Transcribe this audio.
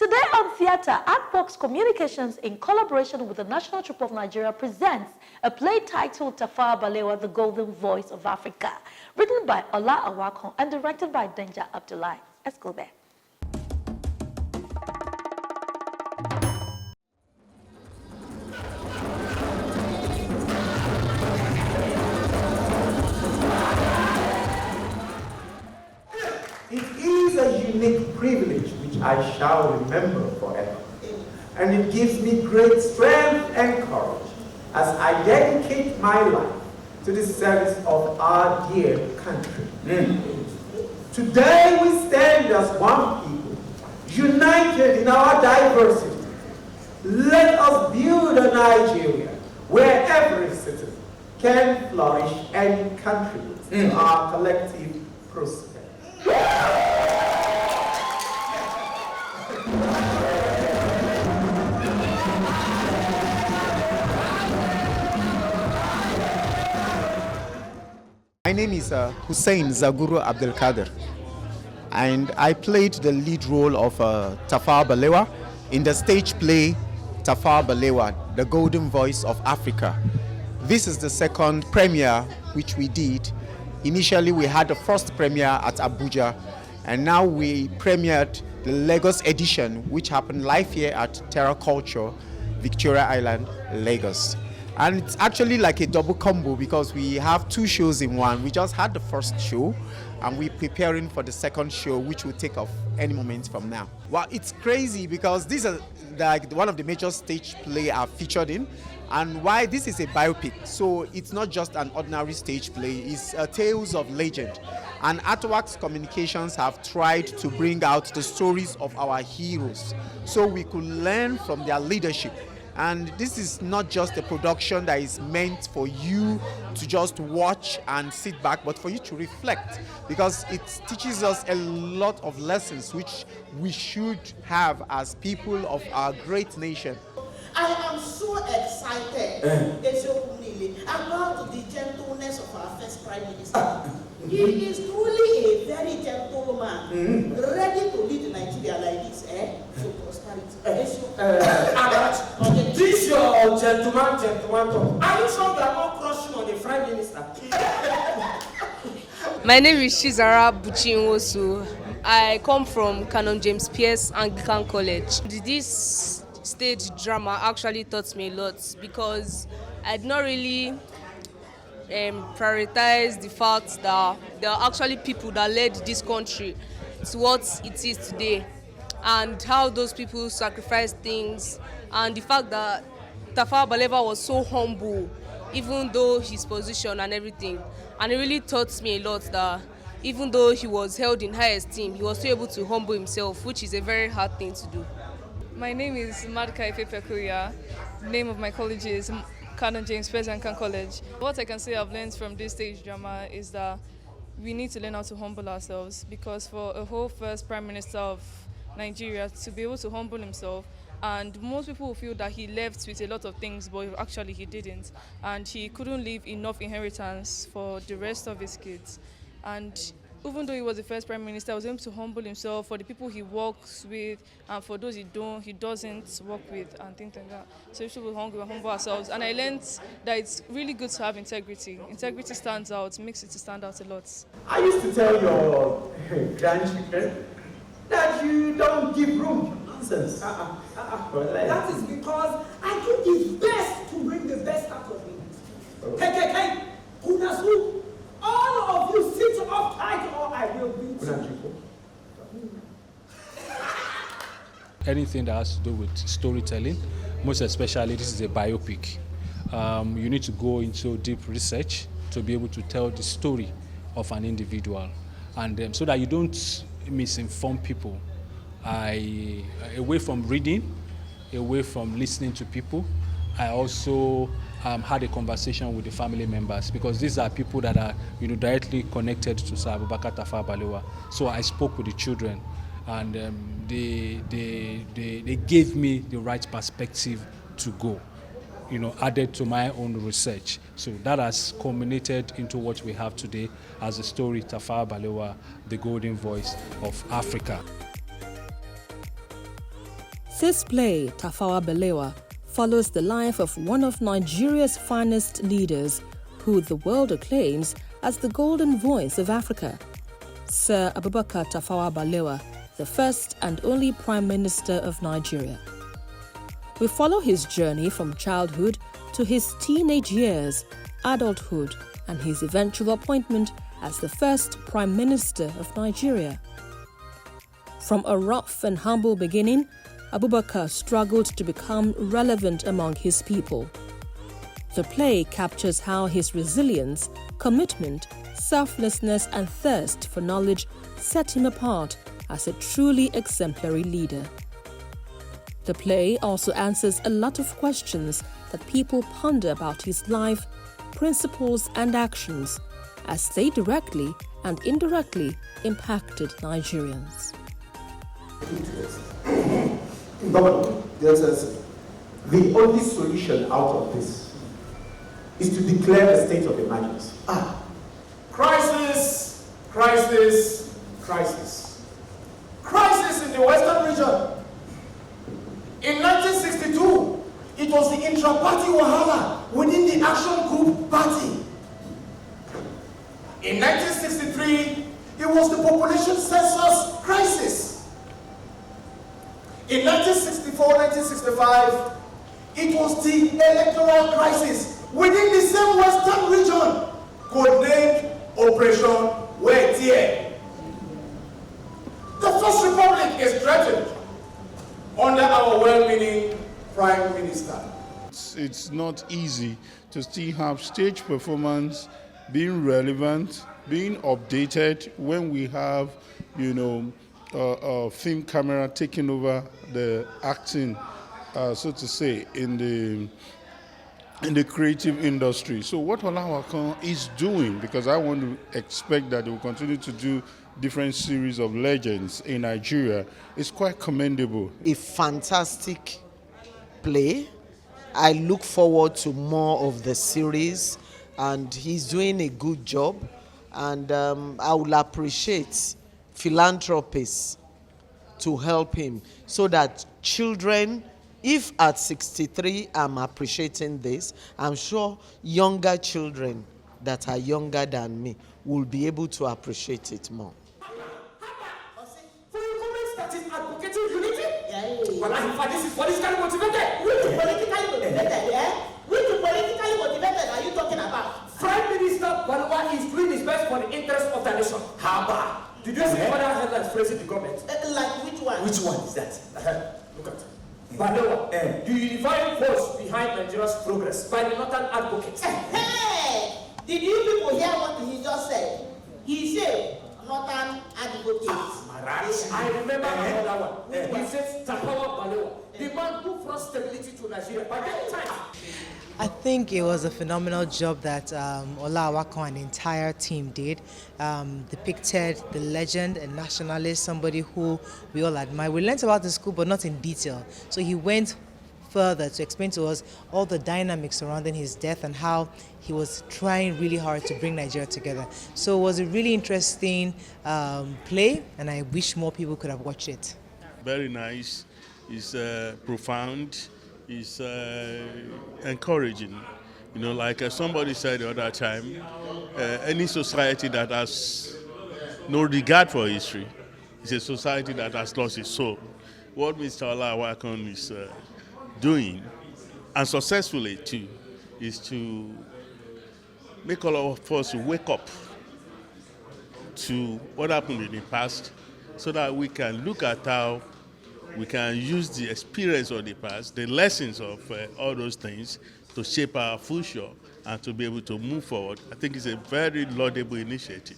Today on Theatre, Artbox Communications, in collaboration with the National Troupe of Nigeria, presents a play titled Tafawa Balewa, The Golden Voice of Africa, written by Ola Awakon and directed by Denja Abdullahi. Let's go there. It is a unique privilege which I shall remember forever, and it gives me great strength and courage as I dedicate my life to the service of our dear country. Today we stand as one people, united in our diversity. Let us build a Nigeria where every citizen can flourish and contribute to our collective prosperity. My name is Hussein Zaguru Abdelkader, and I played the lead role of Tafawa Balewa in the stage play Tafawa Balewa, The Golden Voice of Africa. This is the second premiere which we did. Initially we had the first premiere at Abuja, and now we premiered the Lagos edition, which happened live here at Terra Culture, Victoria Island, Lagos. And it's actually like a double combo because we have two shows in one. We just had the first show and we're preparing for the second show, which will take off any moment from now. Well, it's crazy because this is like one of the major stage play I've featured in, and why this is a biopic. So it's not just an ordinary stage play, it's tales of legend. And Artworks Communications have tried to bring out the stories of our heroes so we could learn from their leadership. And this is not just a production that is meant for you to just watch and sit back, but for you to reflect, because it teaches us a lot of lessons which we should have as people of our great nation. I am so excited about the gentleness of our first Prime Minister. He is truly a very gentleman, ready to lead Nigeria like this, for prosperity. This your gentleman talk. Are you sure they are not crushing on the Prime Minister? My name is Chizara Buchinwosu. I come from Canon James Pierce Anglican College. This stage drama actually taught me a lot because I did not really prioritize the fact that there are actually people that led this country to what it is today, and how those people sacrificed things, and the fact that Tafawa Balewa was so humble even though his position and everything. And it really taught me a lot that even though he was held in high esteem, he was still able to humble himself, which is a very hard thing to do. My name is Madka Ifepekuya. The name of my college is Canon James Pierce Anglican College. What I can say I've learned from this stage drama is that we need to learn how to humble ourselves, because for a whole first Prime Minister of Nigeria to be able to humble himself, and most people will feel that he left with a lot of things, but actually he didn't, and he couldn't leave enough inheritance for the rest of his kids. And even though he was the first Prime Minister, he was able to humble himself for the people he works with and for those he doesn't work with and things like that. So we should humble ourselves. And I learned that it's really good to have integrity. Integrity stands out, makes it to stand out a lot. I used to tell your grandchildren that you don't give room for nonsense. That is because I do the best to bring the best out of me. Hey, Kunasu, all of you sit up tight or I will beat you. Anything that has to do with storytelling, most especially this is a biopic. You need to go into deep research to be able to tell the story of an individual, and so that you don't misinform people. Away from reading, away from listening to people, I also had a conversation with the family members, because these are people that are directly connected to Sir Abubakar Tafawa Balewa. So I spoke with the children, and they gave me the right perspective to go, added to my own research. So that has culminated into what we have today as the story Tafawa Balewa, the Golden Voice of Africa. This play, Tafawa Balewa, follows the life of one of Nigeria's finest leaders, who the world acclaims as the golden voice of Africa, Sir Abubakar Tafawa Balewa, the first and only Prime Minister of Nigeria. We follow his journey from childhood to his teenage years, adulthood, and his eventual appointment as the first Prime Minister of Nigeria. From a rough and humble beginning, Abubakar struggled to become relevant among his people. The play captures how his resilience, commitment, selflessness, and thirst for knowledge set him apart as a truly exemplary leader. The play also answers a lot of questions that people ponder about his life, principles, and actions, as they directly and indirectly impacted Nigerians. Governor, the only solution out of this is to declare a state of emergency. Crisis, crisis, crisis. Crisis in the Western region. In 1962, it was the intra-party wahala within the Action Group Party. In 1963, it was the population census crisis. In 1964-1965, it was the electoral crisis within the same Western region, codenamed Operation Wetie. The First Republic is threatened under our well-meaning Prime Minister. It's not easy to still have stage performance being relevant, being updated when we have, a film camera taking over the acting, so to say, in the creative industry. So what Olawakan is doing, because I want to expect that they will continue to do different series of legends in Nigeria, is quite commendable. A fantastic play. I look forward to more of the series, and he's doing a good job. And I will appreciate philanthropists to help him so that children, if at 63 I'm appreciating this, I'm sure younger children that are younger than me will be able to appreciate it more. For your comments that is advocating unity? Well, this is politically motivated. Which politically motivated, yeah? Which politically motivated are you talking about? Prime Minister Balewa is doing his best for the interest of the nation. Haba! Did you see other headlines praising the government? Like which one? Which one is that? Look at Balewa, the unifying force behind Nigeria's progress by the Northern advocates. Hey! Did you people hear what he just said? He said, Northern advocates. I remember another one. He says Tafawa Balewa, the man who brought stability to Nigeria by that time. I think it was a phenomenal job that Olawakan and the entire team did. Depicted the legend and nationalist, somebody who we all admire. We learned about the school, but not in detail. So he went further to explain to us all the dynamics surrounding his death and how he was trying really hard to bring Nigeria together. So it was a really interesting play, and I wish more people could have watched it. Very nice. It's profound. It's encouraging. Like somebody said the other time, any society that has no regard for history is a society that has lost its soul. What Mr. Olawakan is doing, and successfully too, is to make all of us wake up to what happened in the past so that we can look at how we can use the experience of the past, the lessons of all those things to shape our future and to be able to move forward. I think it's a very laudable initiative.